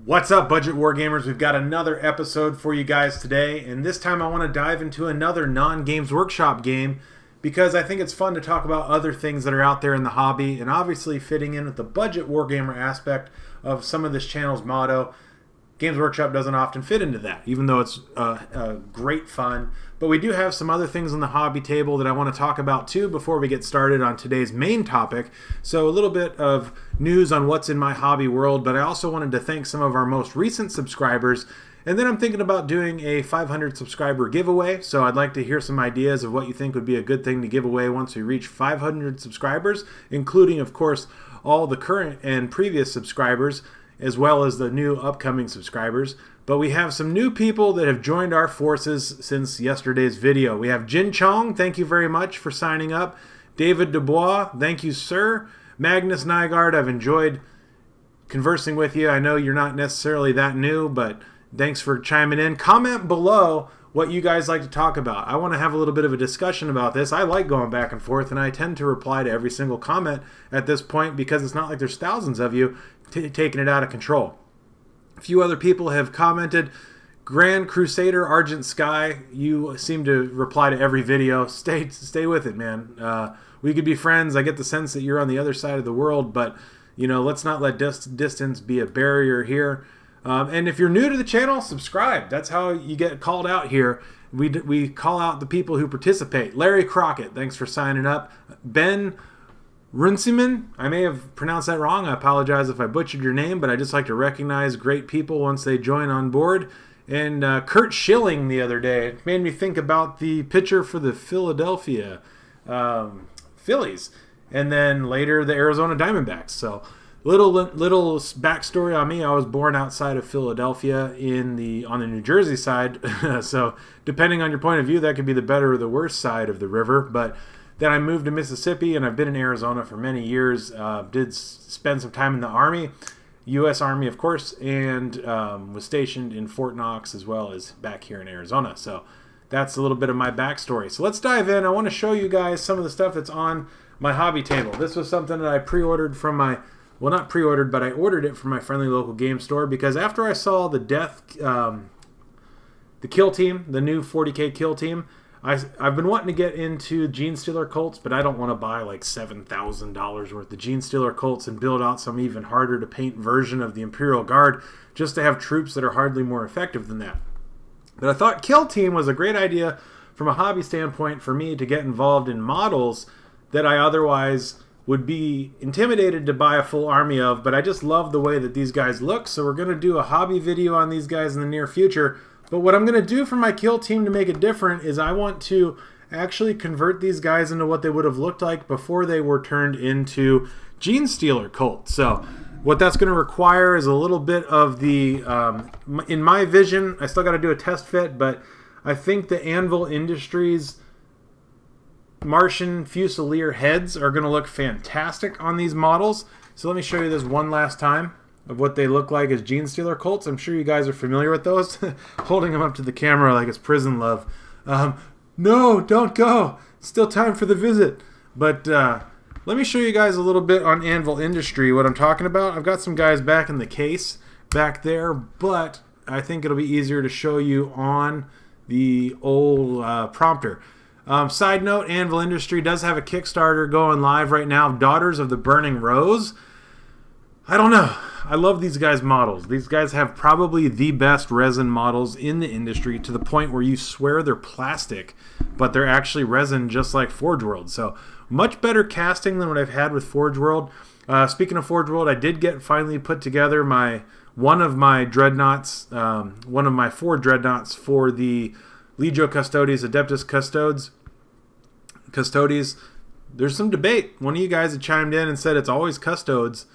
What's up, Budget Wargamers? We've got another episode for you guys today, and this time I want to dive into another non-Games Workshop game because I think it's fun to talk about other things that are out there in the hobby, and obviously fitting in with the Budget Wargamer aspect of some of this channel's motto. Games Workshop doesn't often fit into that, even though it's great fun. But we do have some other things on the hobby table that I want to talk about too before we get started on today's main topic. So a little bit of news on what's in my hobby world, but I also wanted to thank some of our most recent subscribers. And then I'm thinking about doing a 500 subscriber giveaway. So I'd like to hear some ideas of what you think would be a good thing to give away once we reach 500 subscribers, including, of course, all the current and previous subscribers, as well as the new upcoming subscribers. But we have some new people that have joined our forces since yesterday's video. We have Jin Chong, thank you very much for signing up. David Dubois, thank you, sir. Magnus Nygaard, I've enjoyed conversing with you. I know you're not necessarily that new, but thanks for chiming in. Comment below what you guys like to talk about. I want to have a little bit of a discussion about this. I like going back and forth, and I tend to reply to every single comment at this point because it's not like there's thousands of you taking it out of control. A few other people have commented. Grand Crusader Argent Sky, you seem to reply to every video. Stay with it, man. We could be friends. I get the sense that you're on the other side of the world, but you know, let's not let distance be a barrier here. And if you're new to the channel, subscribe. That's how you get called out here. We call out the people who participate. Larry Crockett, thanks for signing up. Ben Runciman, I may have pronounced that wrong. I apologize if I butchered your name, but I just like to recognize great people once they join on board. And Kurt Schilling the other day, it made me think about the pitcher for the Philadelphia Phillies, and then later the Arizona Diamondbacks. So little backstory on me. I was born outside of Philadelphia on the New Jersey side. So depending on your point of view, that could be the better or the worse side of the river. But then I moved to Mississippi, and I've been in Arizona for many years. Did spend some time in the Army, U.S. Army, of course, and was stationed in Fort Knox as well as back here in Arizona. So that's a little bit of my backstory. So let's dive in. I want to show you guys some of the stuff that's on my hobby table. This was something that I pre-ordered from my, well, not pre-ordered, but I ordered it from my friendly local game store because after I saw the Kill Team, the new 40K Kill Team, I've been wanting to get into Gene Stealer Colts, but I don't want to buy like $7,000 worth of Gene Stealer Colts and build out some even harder to paint version of the Imperial Guard just to have troops that are hardly more effective than that. But I thought Kill Team was a great idea from a hobby standpoint for me to get involved in models that I otherwise would be intimidated to buy a full army of, but I just love the way that these guys look, so we're going to do a hobby video on these guys in the near future. But what I'm going to do for my Kill Team to make it different is I want to actually convert these guys into what they would have looked like before they were turned into Gene Stealer Colt. So what that's going to require is a little bit of the, in my vision, I still got to do a test fit, but I think the Anvil Industries Martian Fusilier heads are going to look fantastic on these models. So let me show you this one last time of what they look like as Gene Stealer Colts. I'm sure you guys are familiar with those. Holding them up to the camera like it's prison love. No, don't go. Still time for the visit. But let me show you guys a little bit on Anvil Industry what I'm talking about. I've got some guys back in the case back there, but I think it'll be easier to show you on the old prompter. Side note, Anvil Industry does have a Kickstarter going live right now, Daughters of the Burning Rose. I don't know. I love these guys' models. These guys have probably the best resin models in the industry to the point where you swear they're plastic, but they're actually resin just like Forge World. So much better casting than what I've had with Forge World. Speaking of Forge World, I did finally put together one of my dreadnoughts, one of my 4 dreadnoughts for the Legio Custodes, Adeptus Custodes. There's some debate. One of you guys had chimed in and said it's always Custodes,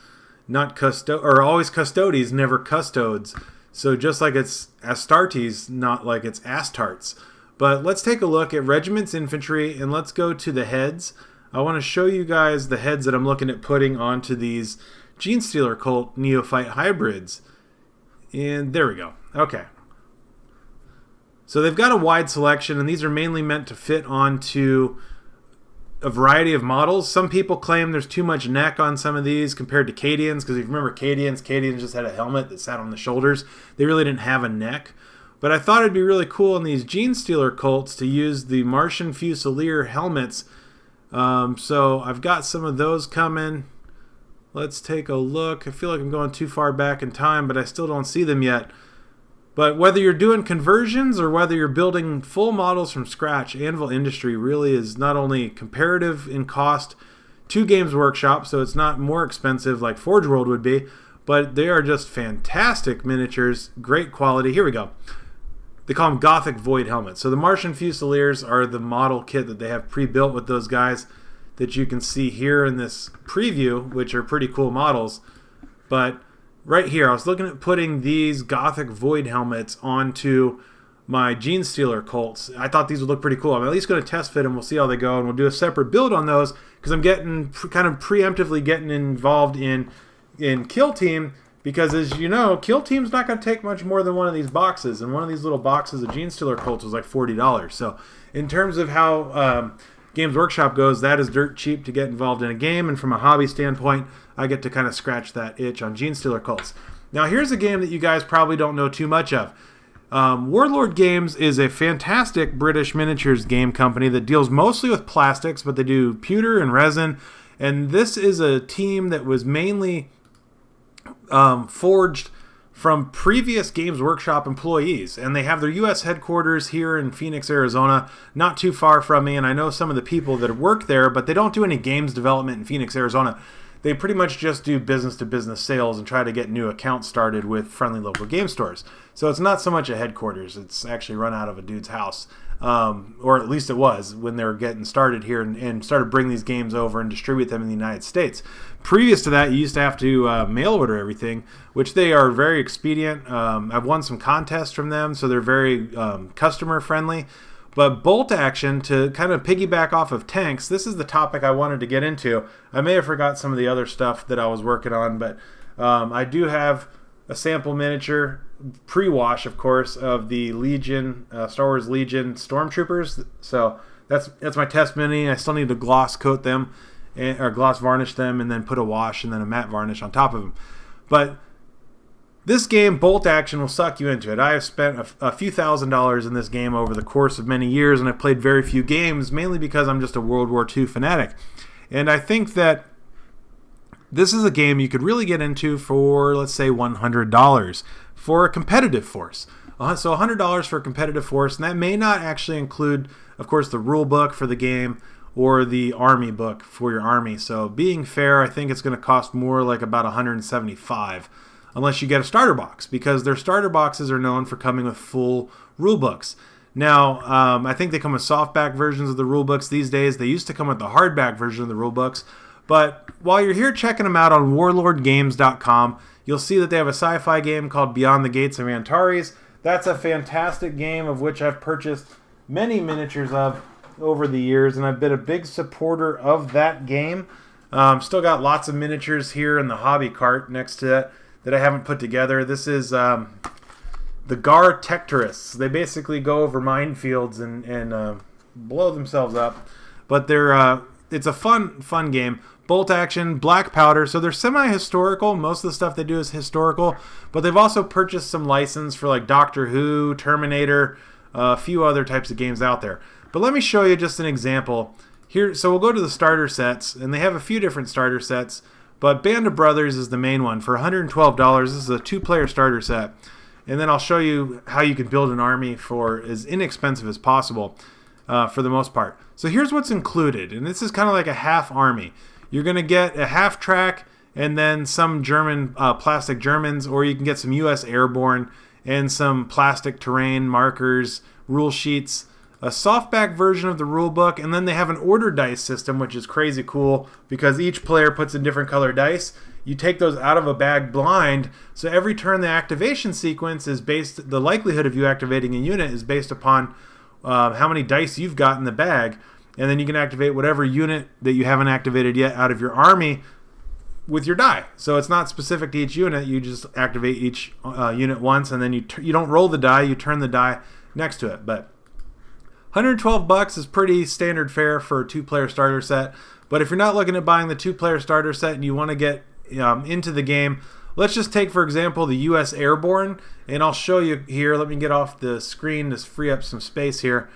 not always Custodes, never Custodes. So just like it's Astartes, not like it's Astartes. But let's take a look at Regiments Infantry and let's go to the heads. I want to show you guys the heads that I'm looking at putting onto these Gene Stealer Colt Neophyte hybrids. And there we go. Okay. So they've got a wide selection, and these are mainly meant to fit onto a variety of models. Some people claim there's too much neck on some of these compared to Cadians, because if you remember Cadians just had a helmet that sat on the shoulders. They really didn't have a neck. But I thought it'd be really cool in these Genestealer cults to use the Martian Fusilier helmets. So I've got some of those coming. Let's take a look. I feel like I'm going too far back in time, but I still don't see them yet. But whether you're doing conversions or whether you're building full models from scratch, Anvil Industry really is not only comparative in cost to Games Workshop, so it's not more expensive like Forge World would be, but they are just fantastic miniatures, great quality. Here we go. They call them Gothic Void helmets. So the Martian Fusiliers are the model kit that they have pre-built with those guys that you can see here in this preview, which are pretty cool models. But right here, I was looking at putting these Gothic Void helmets onto my Genestealer cults. I thought these would look pretty cool. I'm at least going to test fit them. We'll see how they go, and we'll do a separate build on those because I'm getting kind of preemptively getting involved in Kill Team, because as you know, Kill Team's not going to take much more than one of these boxes, and one of these little boxes of Genestealer cults was like $40. So in terms of how Games Workshop goes, that is dirt cheap to get involved in a game, and from a hobby standpoint, I get to kind of scratch that itch on Genestealer cults. Now here's a game that you guys probably don't know too much of. Warlord Games is a fantastic British miniatures game company that deals mostly with plastics, but they do pewter and resin, and this is a team that was mainly forged from previous Games Workshop employees, and they have their U.S. headquarters here in Phoenix, Arizona, not too far from me, and I know some of the people that work there, but they don't do any games development in Phoenix, Arizona. They pretty much just do business-to-business sales and try to get new accounts started with friendly local game stores. So it's not so much a headquarters. It's actually run out of a dude's house, or at least it was when they were getting started here and started bringing these games over and distribute them in the United States. Previous to that, you used to have to mail order everything, which they are very expedient. I've won some contests from them, so they're very customer-friendly. But bolt action, to kind of piggyback off of tanks, this is the topic I wanted to get into. I may have forgot some of the other stuff that I was working on, but I do have a sample miniature, pre-wash, of course, of the Legion, Star Wars Legion Stormtroopers. So that's my test mini. I still need to gloss coat them, or gloss varnish them, and then put a wash and then a matte varnish on top of them. But this game, bolt action, will suck you into it. I have spent a few $1,000s in this game over the course of many years, and I've played very few games, mainly because I'm just a World War II fanatic. And I think that this is a game you could really get into for, let's say, $100 for a competitive force. So $100 for a competitive force, and that may not actually include, of course, the rule book for the game or the army book for your army. So being fair, I think it's going to cost more, like about $175. Unless you get a starter box, because their starter boxes are known for coming with full rule books. Now, I think they come with softback versions of the rule books these days. They used to come with the hardback version of the rule books. But while you're here checking them out on warlordgames.com, you'll see that they have a sci-fi game called Beyond the Gates of Antares. That's a fantastic game of which I've purchased many miniatures of over the years, and I've been a big supporter of that game. Still got lots of miniatures here in the hobby cart next to it that I haven't put together. This is the Gar Tectorists. They basically go over minefields and blow themselves up. But they're it's a fun game. Bolt action, black powder. So they're semi-historical. Most of the stuff they do is historical. But they've also purchased some license for like Doctor Who, Terminator, a few other types of games out there. But let me show you just an example. Here, so we'll go to the starter sets, and they have a few different starter sets. But Band of Brothers is the main one for $112. This is a 2-player starter set. And then I'll show you how you can build an army for as inexpensive as possible for the most part. So here's what's included. And this is kind of like a half army. You're going to get a half track and then some German plastic Germans, or you can get some U.S. airborne and some plastic terrain markers, rule sheets, a softback version of the rule book, and then they have an order dice system, which is crazy cool because each player puts in different color dice. You take those out of a bag blind, so every turn the activation sequence is based, the likelihood of you activating a unit is based upon how many dice you've got in the bag, and then you can activate whatever unit that you haven't activated yet out of your army with your die. So it's not specific to each unit, you just activate each unit once, and then you don't roll the die, you turn the die next to it. But $112 is pretty standard fare for a 2-player starter set. But if you're not looking at buying the 2-player starter set and you want to get into the game, let's just take, for example, the U.S. Airborne, and I'll show you here. Let me get off the screen to free up some space here.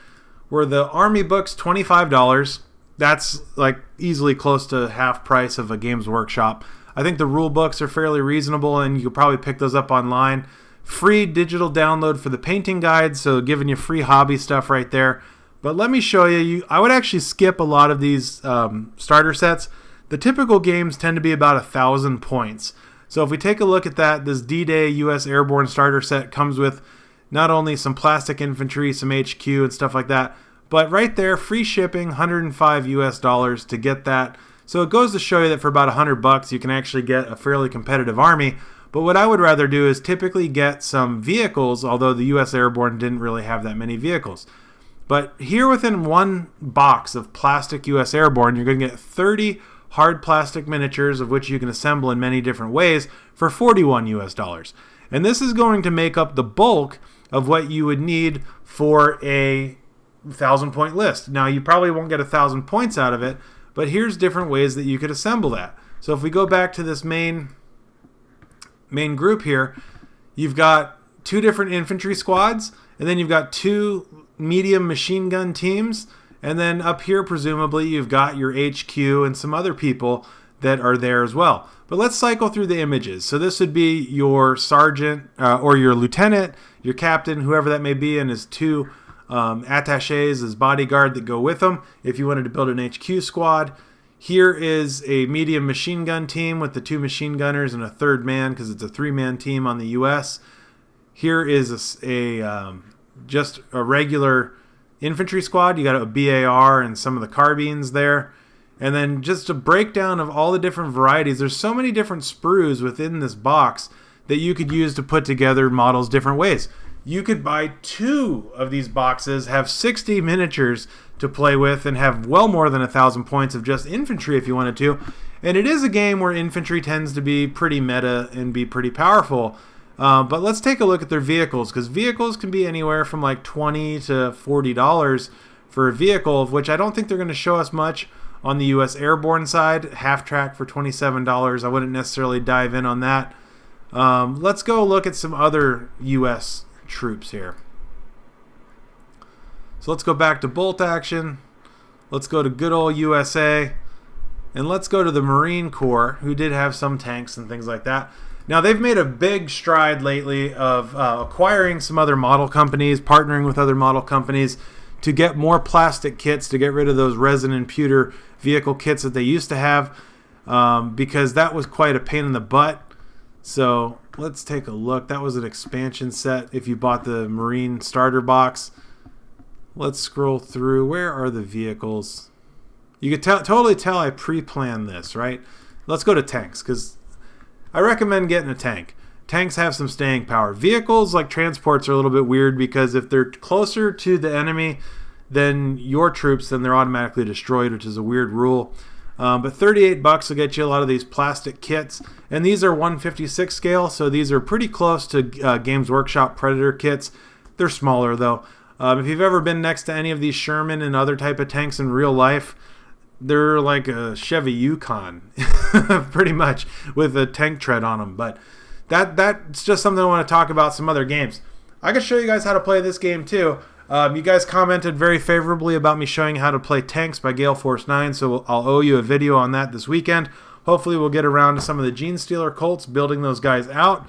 Where the Army book's $25. That's like easily close to half price of a Games Workshop. I think the rule books are fairly reasonable, and you could probably pick those up online. Free digital download for the painting guide, so giving you free hobby stuff right there. But let me show you. I would actually skip a lot of these starter sets. The typical games tend to be about 1,000 points. So if we take a look at that, this D-Day U.S. Airborne starter set comes with not only some plastic infantry, some HQ and stuff like that, but right there, free shipping, $105 US to get that. So it goes to show you that for about $100 you can actually get a fairly competitive army. But what I would rather do is typically get some vehicles, although the U.S. Airborne didn't really have that many vehicles. But here within one box of plastic U.S. Airborne, you're going to get 30 hard plastic miniatures, of which you can assemble in many different ways, for $41 US. And this is going to make up the bulk of what you would need for a 1,000-point list. Now, you probably won't get 1,000 points out of it, but here's different ways that you could assemble that. So if we go back to this main group here, you've got 2 different infantry squads, and then you've got 2 medium machine gun teams, and then up here, presumably, you've got your HQ and some other people that are there as well. But let's cycle through the images. So this would be your sergeant or your lieutenant, your captain, whoever that may be, and his 2 attaches as bodyguard that go with them if you wanted to build an HQ squad. Here is a medium machine gun team with the 2 machine gunners and a 3rd man, because it's a 3-man team on the U.S. Here is just a regular infantry squad. You got a BAR and some of the carbines there. And then just a breakdown of all the different varieties. There's so many different sprues within this box that you could use to put together models different ways. You could buy 2 of these boxes, have 60 miniatures to play with, and have well more than 1,000 points of just infantry if you wanted to. And it is a game where infantry tends to be pretty meta and be pretty powerful. But let's take a look at their vehicles, because vehicles can be anywhere from like $20 to $40 for a vehicle, of which I don't think they're going to show us much on the U.S. Airborne side. Half track for $27. I wouldn't necessarily dive in on that. Let's go look at some other U.S. troops here. So let's go back to bolt action. Let's go to good old USA. And let's go to the Marine Corps, who did have some tanks and things like that. Now, they've made a big stride lately of acquiring some other model companies, partnering with other model companies to get more plastic kits, to get rid of those resin and pewter vehicle kits that they used to have, because that was quite a pain in the butt. So let's take a look. That was an expansion set if you bought the Marine starter box. Let's scroll through. Where are the vehicles? You could totally tell I pre-planned this, right? Let's go to tanks, because I recommend getting a tank. Tanks have some staying power. Vehicles like transports are a little bit weird, because if they're closer to the enemy than your troops, then they're automatically destroyed, which is a weird rule. But $38 will get you a lot of these plastic kits. And these are 156 scale, so these are pretty close to Games Workshop Predator kits. They're smaller, though. If you've ever been next to any of these Sherman and other type of tanks in real life, they're like a Chevy Yukon, pretty much, with a tank tread on them. But that's just something I want to talk about some other games. I can show you guys how to play this game too. You guys commented very favorably about me showing how to play Tanks by Gale Force 9, so I'll owe you a video on that this weekend. Hopefully we'll get around to some of the Gene Stealer Colts, building those guys out,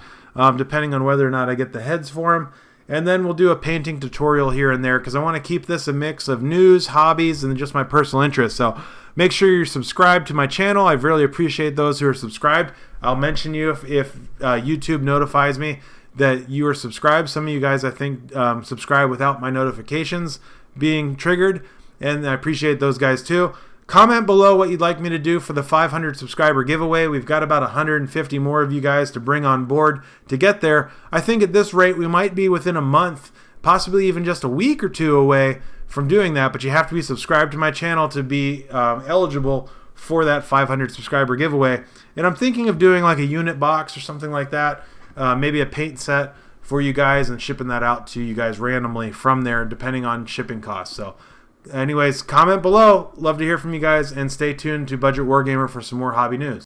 depending on whether or not I get the heads for them. And then we'll do a painting tutorial here and there, because I want to keep this a mix of news, hobbies, and just my personal interests. So make sure you're subscribed to my channel. I really appreciate those who are subscribed. I'll mention you if YouTube notifies me that you are subscribed. Some of you guys, I think, subscribe without my notifications being triggered, and I appreciate those guys too. Comment below what you'd like me to do for the 500 subscriber giveaway. We've got about 150 more of you guys to bring on board to get there. I think at this rate we might be within a month, possibly even just a week or 2 away from doing that, but you have to be subscribed to my channel to be eligible for that 500 subscriber giveaway. And I'm thinking of doing like a unit box or something like that, maybe a paint set for you guys and shipping that out to you guys randomly from there, depending on shipping costs. So anyways, comment below. Love to hear from you guys, and stay tuned to Budget Wargamer for some more hobby news.